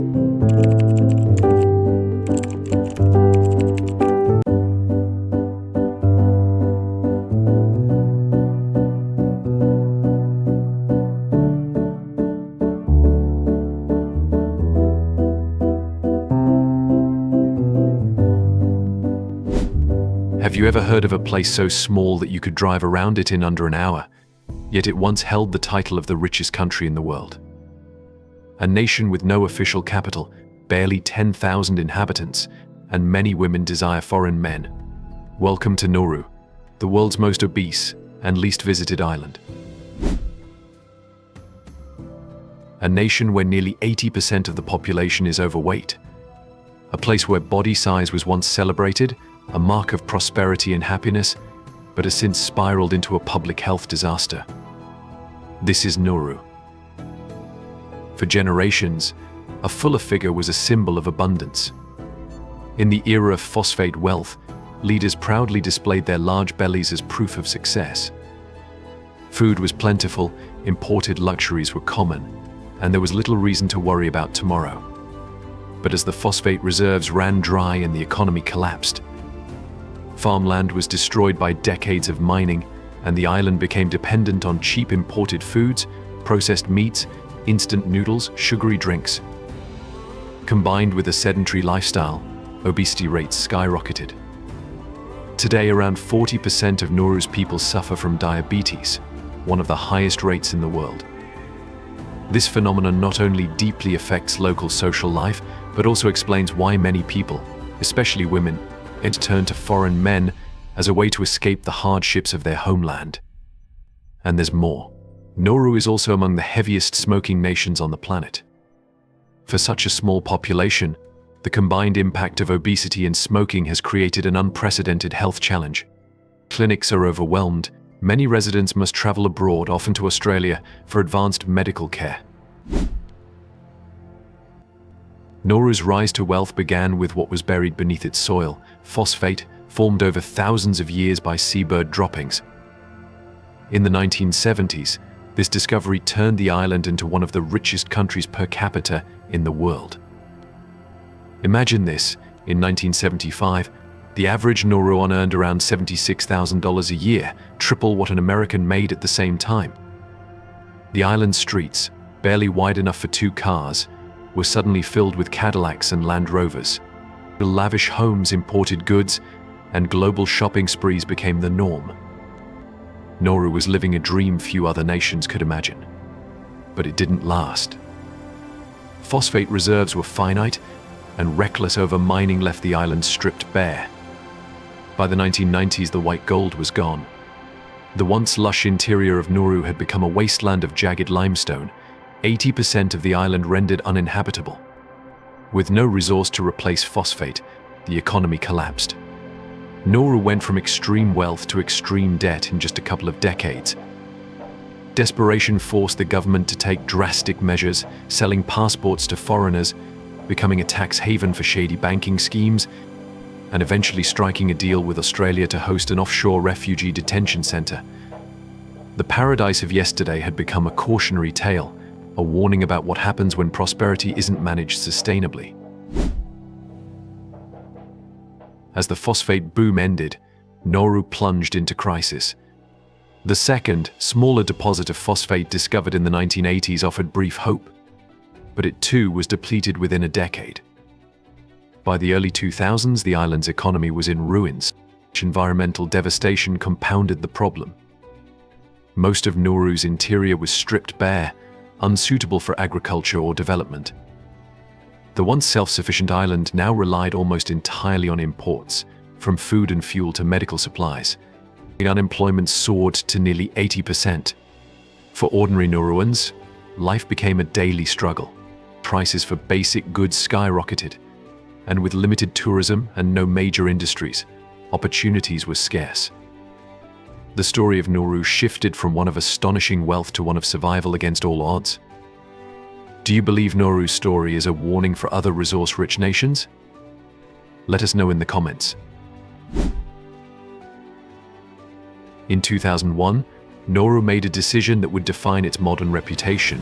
Have you ever heard of a place so small that you could drive around it in under an hour? Yet it once held the title of the richest country in the world. A nation with no official capital, barely 10,000 inhabitants, and many women desire foreign men. Welcome to Nauru, the world's most obese and least visited island. A nation where nearly 80% of the population is overweight. A place where body size was once celebrated, a mark of prosperity and happiness, but has since spiraled into a public health disaster. This is Nauru. For generations, a fuller figure was a symbol of abundance. In the era of phosphate wealth, leaders proudly displayed their large bellies as proof of success. Food was plentiful, imported luxuries were common, and there was little reason to worry about tomorrow. But as the phosphate reserves ran dry and the economy collapsed, farmland was destroyed by decades of mining, and the island became dependent on cheap imported foods, processed meats, instant noodles, sugary drinks. Combined with a sedentary lifestyle, obesity rates skyrocketed. Today, around 40% of Nauru's people suffer from diabetes, one of the highest rates in the world. This phenomenon not only deeply affects local social life, but also explains why many people, especially women, turn to foreign men as a way to escape the hardships of their homeland. And there's more. Nauru is also among the heaviest smoking nations on the planet. For such a small population, the combined impact of obesity and smoking has created an unprecedented health challenge. Clinics are overwhelmed. Many residents must travel abroad, often to Australia, for advanced medical care. Nauru's rise to wealth began with what was buried beneath its soil, phosphate, formed over thousands of years by seabird droppings. In the 1970s, this discovery turned the island into one of the richest countries per capita in the world. Imagine this: in 1975, the average Nauruan earned around $76,000 a year, triple what an American made at the same time. The island's streets, barely wide enough for 2 cars, were suddenly filled with Cadillacs and Land Rovers. The lavish homes, imported goods, and global shopping sprees became the norm. Nauru was living a dream few other nations could imagine. But it didn't last. Phosphate reserves were finite, and reckless overmining left the island stripped bare. By the 1990s, the white gold was gone. The once lush interior of Nauru had become a wasteland of jagged limestone, 80% of the island rendered uninhabitable. With no resource to replace phosphate, the economy collapsed. Nauru went from extreme wealth to extreme debt in just a couple of decades. Desperation forced the government to take drastic measures, selling passports to foreigners, becoming a tax haven for shady banking schemes, and eventually striking a deal with Australia to host an offshore refugee detention center. The paradise of yesterday had become a cautionary tale, a warning about what happens when prosperity isn't managed sustainably. As the phosphate boom ended, Nauru plunged into crisis. The second, smaller deposit of phosphate discovered in the 1980s offered brief hope, but it too was depleted within a decade. By the early 2000s, the island's economy was in ruins. Environmental devastation compounded the problem. Most of Nauru's interior was stripped bare, unsuitable for agriculture or development. The once self-sufficient island now relied almost entirely on imports, from food and fuel to medical supplies. The unemployment soared to nearly 80%. For ordinary Nauruans, life became a daily struggle. Prices for basic goods skyrocketed, and with limited tourism and no major industries, opportunities were scarce. The story of Nauru shifted from one of astonishing wealth to one of survival against all odds. Do you believe Nauru's story is a warning for other resource-rich nations? Let us know in the comments. In 2001, Nauru made a decision that would define its modern reputation.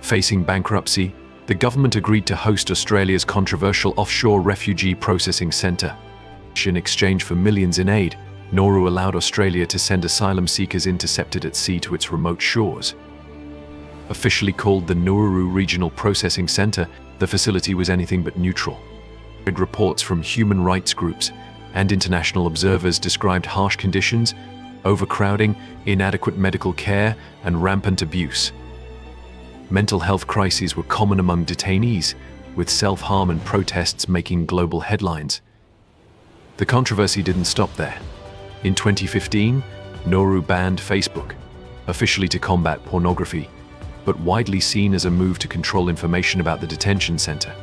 Facing bankruptcy, The government agreed to host Australia's controversial offshore refugee processing centre. In exchange for millions in aid, Nauru allowed Australia to send asylum seekers intercepted at sea to its remote shores. Officially called the Nauru Regional Processing Center, the facility was anything but neutral. Reports from human rights groups and international observers described harsh conditions, overcrowding, inadequate medical care, and rampant abuse. Mental health crises were common among detainees, with self-harm and protests making global headlines. The controversy didn't stop there. In 2015, Nauru banned Facebook, officially to combat pornography, but widely seen as a move to control information about the detention center.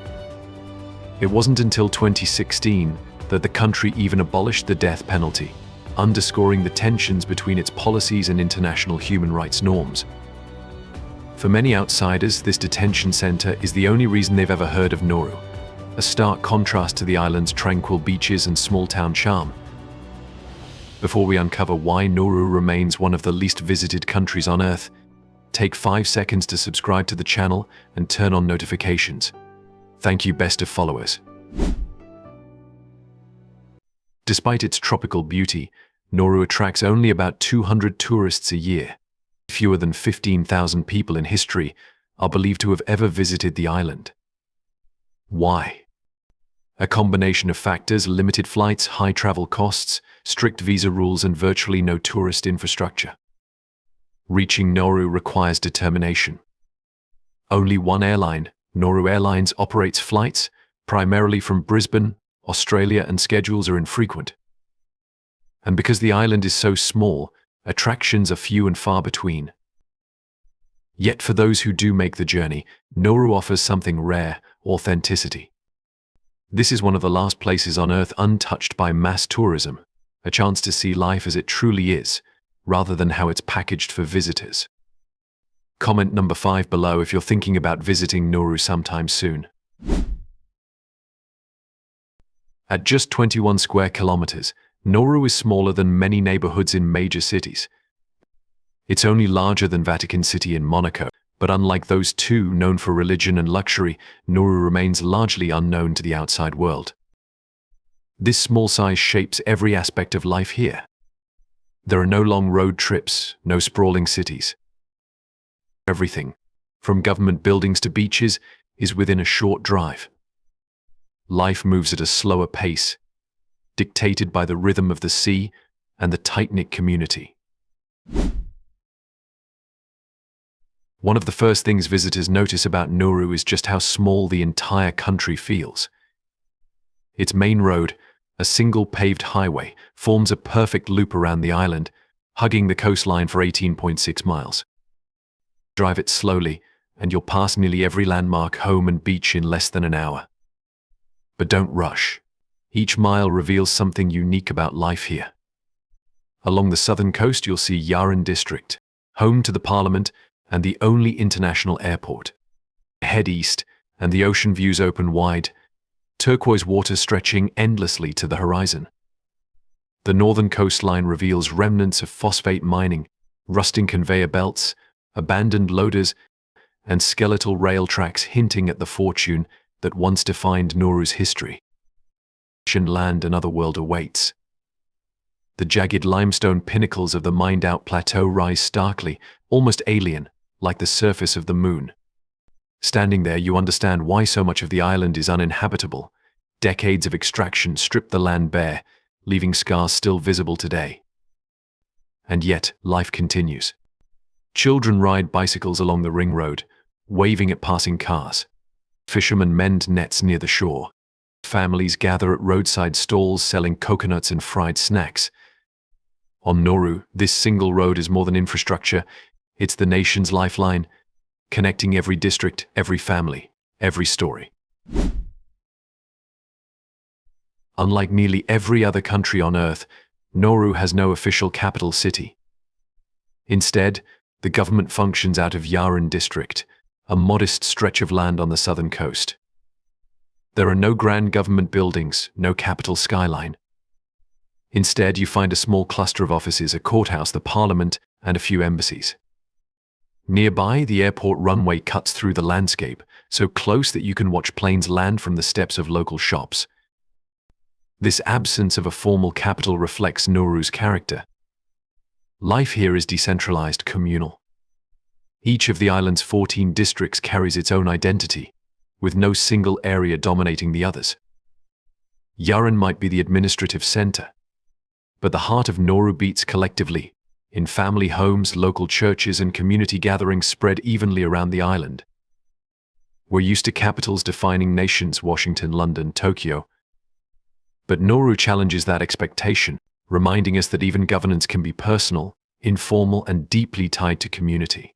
It wasn't until 2016 that the country even abolished the death penalty, underscoring the tensions between its policies and international human rights norms. For many outsiders, this detention center is the only reason they've ever heard of Nauru, a stark contrast to the island's tranquil beaches and small-town charm. Before we uncover why Nauru remains one of the least visited countries on Earth, take 5 seconds to subscribe to the channel and turn on notifications. Thank you, best of followers. Despite its tropical beauty, Nauru attracts only about 200 tourists a year. Fewer than 15,000 people in history are believed to have ever visited the island. Why? A combination of factors: limited flights, high travel costs, strict visa rules, and virtually no tourist infrastructure. Reaching Nauru requires determination. Only one airline, Nauru Airlines, operates flights, primarily from Brisbane, Australia, and schedules are infrequent. And because the island is so small, attractions are few and far between. Yet for those who do make the journey, Nauru offers something rare: authenticity. This is one of the last places on Earth untouched by mass tourism, a chance to see life as it truly is, rather than how it's packaged for visitors. Comment number 5 below if you're thinking about visiting Nauru sometime soon. At just 21 square kilometers, Nauru is smaller than many neighborhoods in major cities. It's only larger than Vatican City in Monaco, but unlike those two known for religion and luxury, Nauru remains largely unknown to the outside world. This small size shapes every aspect of life here. There are no long road trips, no sprawling cities. Everything, from government buildings to beaches, is within a short drive. Life moves at a slower pace, dictated by the rhythm of the sea and the tight-knit community. One of the first things visitors notice about Nauru is just how small the entire country feels. Its main road, a single paved highway, forms a perfect loop around the island, hugging the coastline for 18.6 miles. Drive it slowly, and you'll pass nearly every landmark, home and beach in less than an hour. But don't rush. Each mile reveals something unique about life here. Along the southern coast, you'll see Nauruan district, home to the parliament and the only international airport. Head east, and the ocean views open wide, turquoise water stretching endlessly to the horizon. The northern coastline reveals remnants of phosphate mining, rusting conveyor belts, abandoned loaders, and skeletal rail tracks hinting at the fortune that once defined Nauru's history. Land another world awaits. The jagged limestone pinnacles of the mined-out plateau rise starkly, almost alien, like the surface of the moon. Standing there, you understand why so much of the island is uninhabitable. Decades of extraction stripped the land bare, leaving scars still visible today. And yet, life continues. Children ride bicycles along the ring road, waving at passing cars. Fishermen mend nets near the shore. Families gather at roadside stalls selling coconuts and fried snacks. On Nauru, this single road is more than infrastructure. It's the nation's lifeline, connecting every district, every family, every story. Unlike nearly every other country on Earth, Nauru has no official capital city. Instead, the government functions out of Nauruan district, a modest stretch of land on the southern coast. There are no grand government buildings, no capital skyline. Instead, you find a small cluster of offices, a courthouse, the parliament, and a few embassies. Nearby, the airport runway cuts through the landscape, so close that you can watch planes land from the steps of local shops. This absence of a formal capital reflects Nauru's character. Life here is decentralized, communal. Each of the island's 14 districts carries its own identity, with no single area dominating the others. Yaran might be the administrative center, but the heart of Nauru beats collectively, in family homes, local churches, and community gatherings spread evenly around the island. We're used to capitals defining nations, Washington, London, Tokyo. But Nauru challenges that expectation, reminding us that even governance can be personal, informal, and deeply tied to community.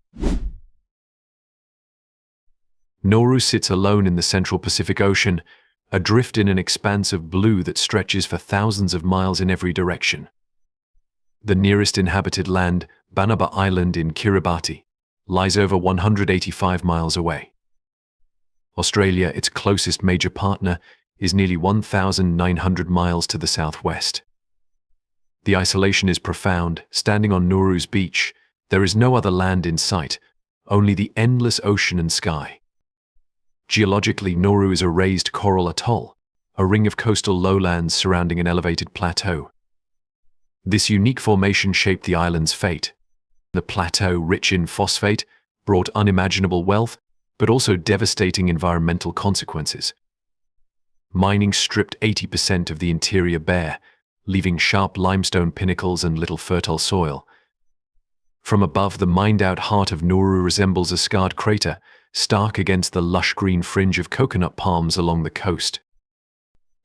Nauru sits alone in the central Pacific Ocean, adrift in an expanse of blue that stretches for thousands of miles in every direction. The nearest inhabited land, Banaba Island in Kiribati, lies over 185 miles away. Australia, its closest major partner, is nearly 1,900 miles to the southwest. The isolation is profound. Standing on Nauru's beach, there is no other land in sight, only the endless ocean and sky. Geologically, Nauru is a raised coral atoll, a ring of coastal lowlands surrounding an elevated plateau. This unique formation shaped the island's fate. The plateau, rich in phosphate, brought unimaginable wealth, but also devastating environmental consequences. Mining stripped 80% of the interior bare, leaving sharp limestone pinnacles and little fertile soil. From above, the mined-out heart of Nauru resembles a scarred crater, stark against the lush green fringe of coconut palms along the coast.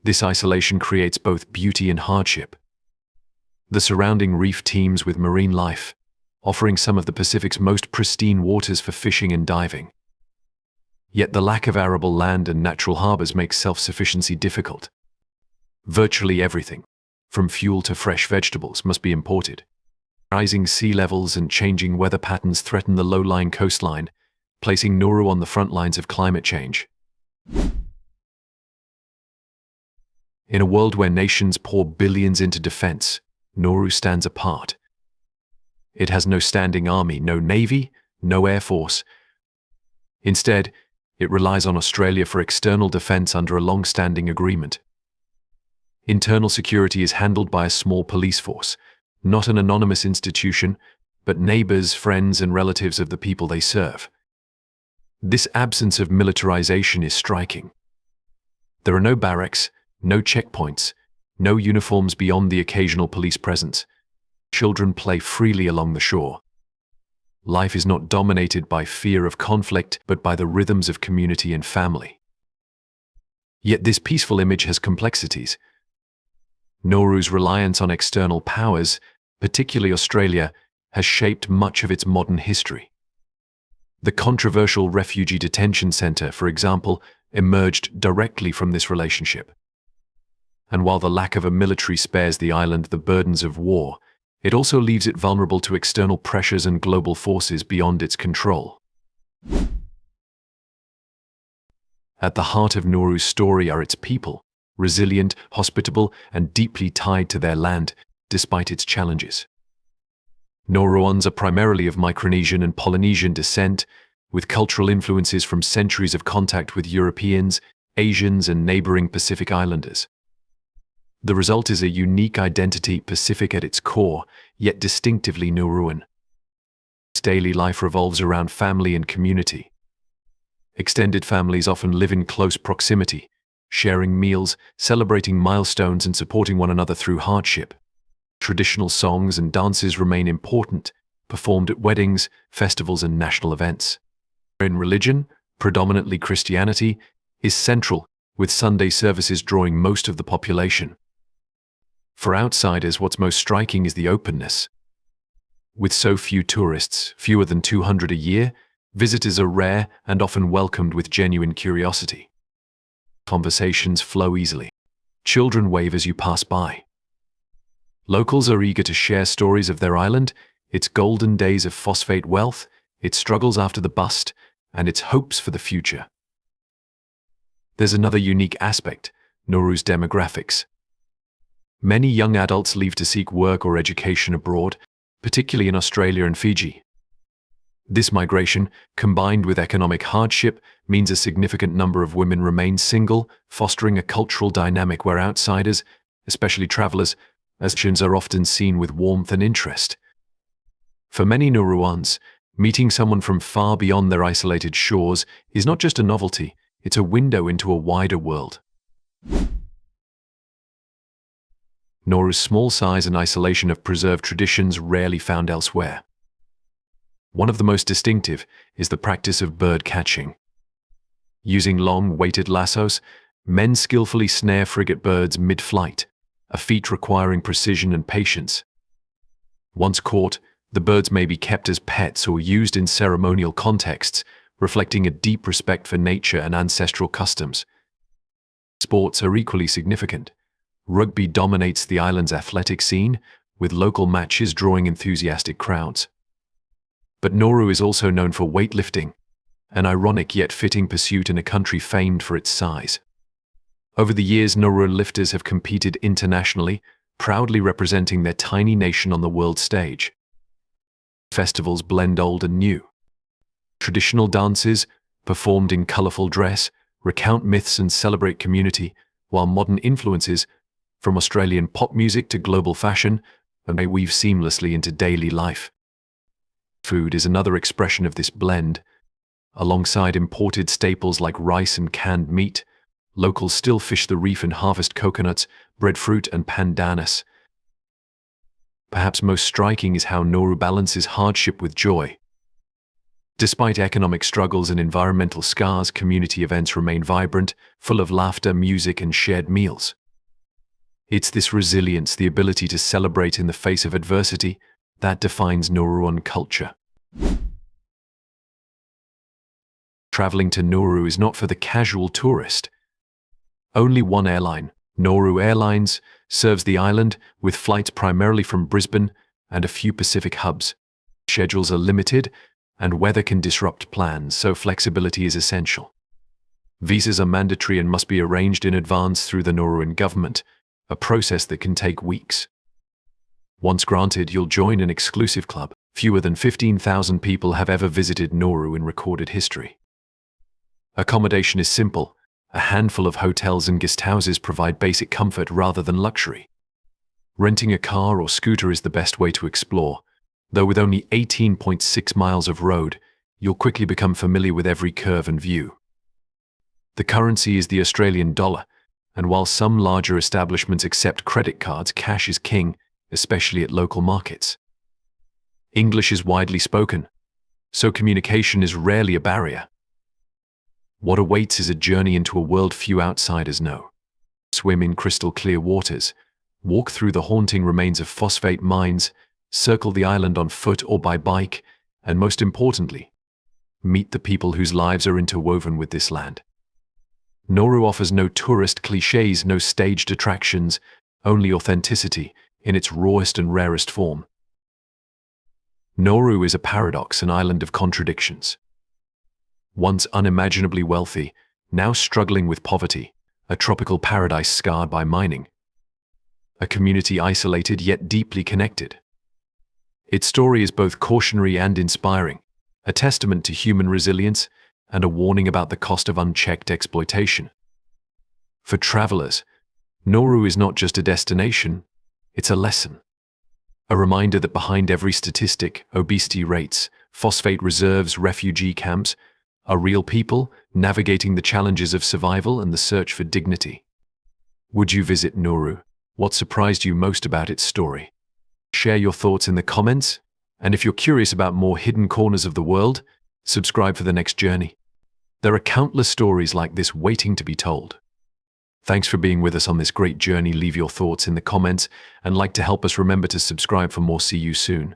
This isolation creates both beauty and hardship. The surrounding reef teems with marine life, offering some of the Pacific's most pristine waters for fishing and diving. Yet the lack of arable land and natural harbors makes self-sufficiency difficult. Virtually everything, from fuel to fresh vegetables, must be imported. Rising sea levels and changing weather patterns threaten the low-lying coastline, placing Nauru on the front lines of climate change. In a world where nations pour billions into defense, Nauru stands apart. It has no standing army, no navy, no air force. Instead, it relies on Australia for external defense under a long-standing agreement. Internal security is handled by a small police force, not an anonymous institution, but neighbors, friends, and relatives of the people they serve. This absence of militarization is striking. There are no barracks, no checkpoints, no uniforms beyond the occasional police presence. Children play freely along the shore. Life is not dominated by fear of conflict, but by the rhythms of community and family. Yet this peaceful image has complexities. Nauru's reliance on external powers, particularly Australia, has shaped much of its modern history. The controversial refugee detention center, for example, emerged directly from this relationship. And while the lack of a military spares the island the burdens of war, it also leaves it vulnerable to external pressures and global forces beyond its control. At the heart of Nauru's story are its people, resilient, hospitable, and deeply tied to their land, despite its challenges. Nauruans are primarily of Micronesian and Polynesian descent, with cultural influences from centuries of contact with Europeans, Asians, and neighboring Pacific Islanders. The result is a unique identity, Pacific at its core, yet distinctively Nauruan. Its daily life revolves around family and community. Extended families often live in close proximity, sharing meals, celebrating milestones, and supporting one another through hardship. Traditional songs and dances remain important, performed at weddings, festivals, and national events. In religion, predominantly Christianity, is central, with Sunday services drawing most of the population. For outsiders, what's most striking is the openness. With so few tourists, fewer than 200 a year, visitors are rare and often welcomed with genuine curiosity. Conversations flow easily. Children wave as you pass by. Locals are eager to share stories of their island, its golden days of phosphate wealth, its struggles after the bust, and its hopes for the future. There's another unique aspect, Nauru's demographics. Many young adults leave to seek work or education abroad, particularly in Australia and Fiji. This migration, combined with economic hardship, means a significant number of women remain single, fostering a cultural dynamic where outsiders, especially travelers, are often seen with warmth and interest. For many Nauruans, meeting someone from far beyond their isolated shores is not just a novelty, it's a window into a wider world. Nauru's small size and isolation have preserved traditions rarely found elsewhere. One of the most distinctive is the practice of bird catching. Using long, weighted lassos, men skillfully snare frigate birds mid-flight, a feat requiring precision and patience. Once caught, the birds may be kept as pets or used in ceremonial contexts, reflecting a deep respect for nature and ancestral customs. Sports are equally significant. Rugby dominates the island's athletic scene, with local matches drawing enthusiastic crowds. But Nauru is also known for weightlifting, an ironic yet fitting pursuit in a country famed for its size. Over the years, Nauruan lifters have competed internationally, proudly representing their tiny nation on the world stage. Festivals blend old and new. Traditional dances, performed in colorful dress, recount myths and celebrate community, while modern influences, from Australian pop music to global fashion, may weave seamlessly into daily life. Food is another expression of this blend. Alongside imported staples like rice and canned meat, locals still fish the reef and harvest coconuts, breadfruit, and pandanus. Perhaps most striking is how Nauru balances hardship with joy. Despite economic struggles and environmental scars, community events remain vibrant, full of laughter, music, and shared meals. It's this resilience, the ability to celebrate in the face of adversity, that defines Nauruan culture. Traveling to Nauru is not for the casual tourist. Only one airline, Nauru Airlines, serves the island, with flights primarily from Brisbane and a few Pacific hubs. Schedules are limited, and weather can disrupt plans, so flexibility is essential. Visas are mandatory and must be arranged in advance through the Nauruan government, a process that can take weeks. Once granted, you'll join an exclusive club. Fewer than 15,000 people have ever visited Nauru in recorded history. Accommodation is simple. A handful of hotels and guest houses provide basic comfort rather than luxury. Renting a car or scooter is the best way to explore, though with only 18.6 miles of road, you'll quickly become familiar with every curve and view. The currency is the Australian dollar, and while some larger establishments accept credit cards, cash is king, especially at local markets. English is widely spoken, so communication is rarely a barrier. What awaits is a journey into a world few outsiders know. Swim in crystal clear waters, walk through the haunting remains of phosphate mines, circle the island on foot or by bike, and most importantly, meet the people whose lives are interwoven with this land. Nauru offers no tourist clichés, no staged attractions, only authenticity in its rawest and rarest form. Nauru is a paradox, an island of contradictions. Once unimaginably wealthy, now struggling with poverty, a tropical paradise scarred by mining. A community isolated yet deeply connected. Its story is both cautionary and inspiring, a testament to human resilience and a warning about the cost of unchecked exploitation. For travelers, Nauru is not just a destination, it's a lesson. A reminder that behind every statistic, obesity rates, phosphate reserves, refugee camps, are real people navigating the challenges of survival and the search for dignity. Would you visit Nauru? What surprised you most about its story? Share your thoughts in the comments, and if you're curious about more hidden corners of the world, subscribe for the next journey. There are countless stories like this waiting to be told. Thanks for being with us on this great journey. Leave your thoughts in the comments and like to help us. Remember to subscribe for more. See you soon.